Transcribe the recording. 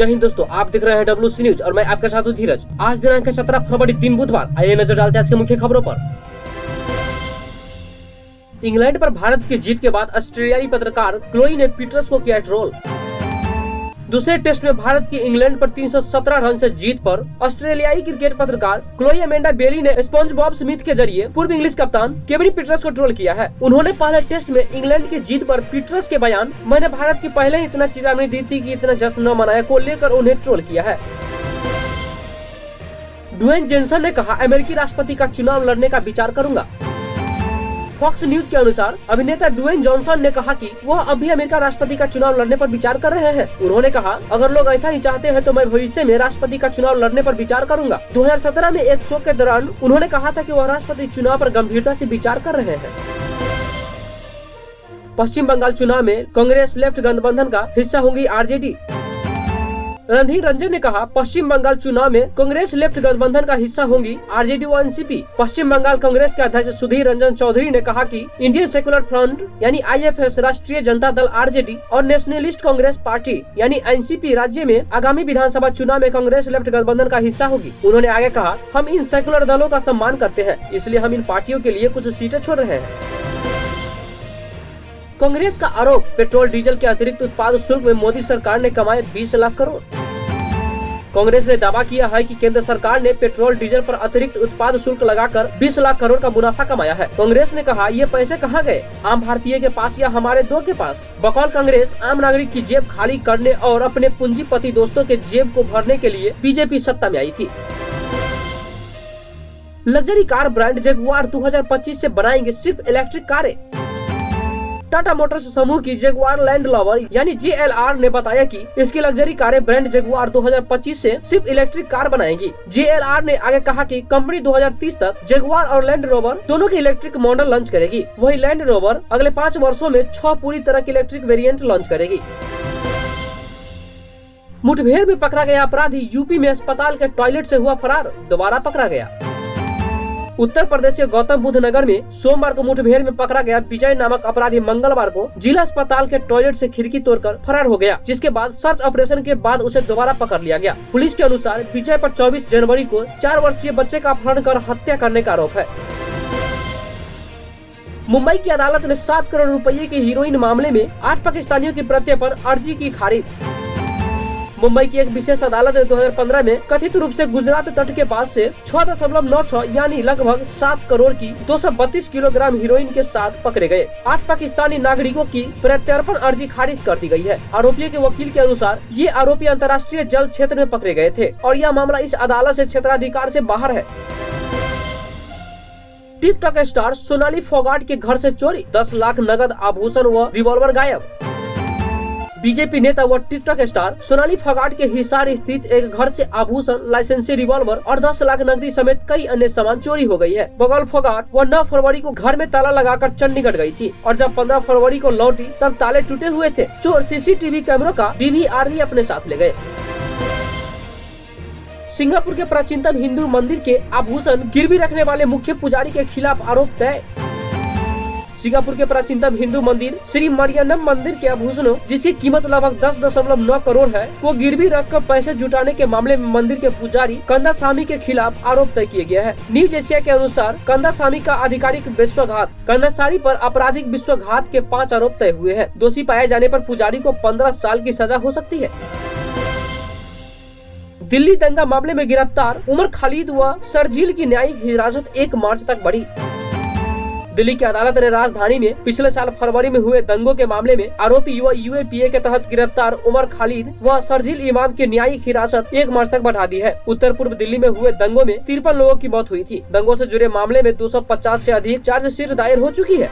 जय हिंद दोस्तों, आप दिख रहे हैं WC न्यूज और मैं आपके साथ हूं धीरज। आज दिनांक है 17 फरवरी दिन बुधवार। आइए नजर डालते हैं आज के मुख्य खबरों पर। इंग्लैंड पर भारत की जीत के बाद ऑस्ट्रेलियाई पत्रकार क्लोई ने पीटर्स को किया ट्रोल। दूसरे टेस्ट में भारत की इंग्लैंड पर 317 रन से जीत पर ऑस्ट्रेलियाई क्रिकेट पत्रकार क्लोई अमेंडा बेली ने स्पंज बॉब स्मिथ के जरिए पूर्व इंग्लिश कप्तान केविन पीटर्स को ट्रोल किया है। उन्होंने पहले टेस्ट में इंग्लैंड की जीत पर पीटर्स के बयान "मैंने भारत की पहले ही इतना चेतावनी दी थी कि इतना जश्न न मनाया" को लेकर उन्हें ट्रोल किया है। ड्वेन जॉनसन ने कहा, अमेरिकी राष्ट्रपति का चुनाव लड़ने का विचार करूंगा। फॉक्स न्यूज के अनुसार अभिनेता ड्वेन जॉनसन ने कहा कि वह अभी अमेरिका राष्ट्रपति का चुनाव लड़ने पर विचार कर रहे हैं। उन्होंने कहा, अगर लोग ऐसा ही चाहते हैं तो मैं भविष्य में राष्ट्रपति का चुनाव लड़ने पर विचार करूंगा। 2017 में एक शो के दौरान उन्होंने कहा था कि वह राष्ट्रपति चुनाव पर गंभीरता से विचार कर रहे हैं। पश्चिम बंगाल चुनाव में कांग्रेस लेफ्ट गठबंधन का हिस्सा होंगी आरजेडी। रणधीर रंजन ने कहा, पश्चिम बंगाल चुनाव में कांग्रेस लेफ्ट गठबंधन का हिस्सा होंगी आरजेडी व एनसीपी। पश्चिम बंगाल कांग्रेस के अध्यक्ष सुधीर रंजन चौधरी ने कहा कि इंडियन सेकुलर फ्रंट यानी IFS, राष्ट्रीय जनता दल आरजेडी और नेशनलिस्ट कांग्रेस पार्टी यानी एनसीपी राज्य में आगामी विधानसभा चुनाव में कांग्रेस लेफ्ट गठबंधन का हिस्सा होगी। उन्होंने आगे कहा, हम इन सेकुलर दलों का सम्मान करते हैं, इसलिए हम इन पार्टियों के लिए कुछ सीटें छोड़ रहे हैं। कांग्रेस का आरोप, पेट्रोल डीजल के अतिरिक्त उत्पाद शुल्क में मोदी सरकार ने कमाए 20 लाख करोड़। कांग्रेस ने दावा किया है कि केंद्र सरकार ने पेट्रोल डीजल पर अतिरिक्त उत्पाद शुल्क लगाकर 20 लाख करोड़ का मुनाफा कमाया है। कांग्रेस ने कहा, ये पैसे कहाँ गए? आम भारतीय के पास या हमारे दो के पास? बकौल कांग्रेस, आम नागरिक की जेब खाली करने और अपने पूंजीपति दोस्तों के जेब को भरने के लिए बीजेपी सत्ता में आई थी। लग्जरी कार ब्रांड जगुआर 2025 से बनाएंगे सिर्फ इलेक्ट्रिक कारें। टाटा मोटर्स समूह की जगुआर लैंड रोवर यानी JLR ने बताया कि इसकी लग्जरी कारें ब्रांड जगुआर 2025 से सिर्फ इलेक्ट्रिक कार बनाएगी। JLR ने आगे कहा कि कंपनी 2030 तक जगुआर और लैंड रोवर दोनों के इलेक्ट्रिक मॉडल लॉन्च करेगी। वही लैंड रोवर अगले 5 वर्षों में 6 पूरी तरह की इलेक्ट्रिक वेरिएंट लॉन्च करेगी। मुठभेड़ में पकड़ा गया अपराधी यूपी में अस्पताल के टॉयलेट से हुआ फरार, दोबारा पकड़ा गया। उत्तर प्रदेश के गौतम बुद्ध नगर में सोमवार को मुठभेड़ में पकड़ा गया विजय नामक अपराधी मंगलवार को जिला अस्पताल के टॉयलेट से खिड़की तोड़कर फरार हो गया, जिसके बाद सर्च ऑपरेशन के बाद उसे दोबारा पकड़ लिया गया। पुलिस के अनुसार विजय पर 24 जनवरी को 4 वर्षीय बच्चे का अपहरण कर हत्या करने का आरोप है। मुंबई की अदालत ने 7 करोड़ रुपए के हीरोइन मामले में 8 पाकिस्तानियों की प्रत्यर्पण अर्जी की खारिज। मुंबई की एक विशेष अदालत ने 2015 में कथित रूप से गुजरात तट के पास से 6.96 यानी लगभग 7 करोड़ की 232 किलोग्राम हीरोइन के साथ पकड़े गए 8 पाकिस्तानी नागरिकों की प्रत्यर्पण अर्जी खारिज कर दी गई है। आरोपियों के वकील के अनुसार ये आरोपी अंतर्राष्ट्रीय जल क्षेत्र में पकड़े गए थे और यह मामला इस अदालत से क्षेत्राधिकार से बाहर है। टिकटॉक स्टार सोनाली फोगाट के घर से चोरी, 10 लाख नगद आभूषण व रिवॉल्वर गायब। बीजेपी नेता व टिकटॉक स्टार सोनाली फोगाट के हिसार स्थित एक घर से आभूषण, लाइसेंसी रिवॉल्वर और 10 लाख नकदी समेत कई अन्य सामान चोरी हो गई है। बकौल फोगाट वो 9 फरवरी को घर में ताला लगाकर चंडीगढ़ गई थी और जब 15 फरवरी को लौटी तब ताले टूटे हुए थे। चोर CCTV कैमरों का DVR भी अपने साथ ले गए। सिंगापुर के प्राचीनतम हिंदू मंदिर के आभूषण गिरवी रखने वाले मुख्य पुजारी के खिलाफ आरोप तय। सिंगापुर के प्राचीनतम हिंदू मंदिर श्री मरियन्नम मंदिर के आभूषणों, जिसकी कीमत लगभग 10.9 करोड़ है, को गिरवी रखकर पैसे जुटाने के मामले में मंदिर के पुजारी कंदासामी के खिलाफ आरोप तय किया गया है। न्यूज एशिया के अनुसार कंदासामी का आधिकारिक विश्वासघात, कंदासारी पर आपराधिक विश्वासघात के 5 आरोप तय हुए हैं। दोषी पाए जाने पर पुजारी को 15 साल की सजा हो सकती है। दिल्ली दंगा मामले में गिरफ्तार उमर खालिद व शर्जील की न्यायिक हिरासत 1 मार्च तक बढ़ी। दिल्ली की अदालत ने राजधानी में पिछले साल फरवरी में हुए दंगों के मामले में आरोपी युवा UAPA के तहत गिरफ्तार उमर खालिद व शर्जील इमाम की न्यायिक हिरासत 1 मार्च तक बढ़ा दी है। उत्तर पूर्व दिल्ली में हुए दंगों में 53 लोगों की मौत हुई थी। दंगों से जुड़े मामले में 250 से अधिक चार्जशीट दायर हो चुकी है।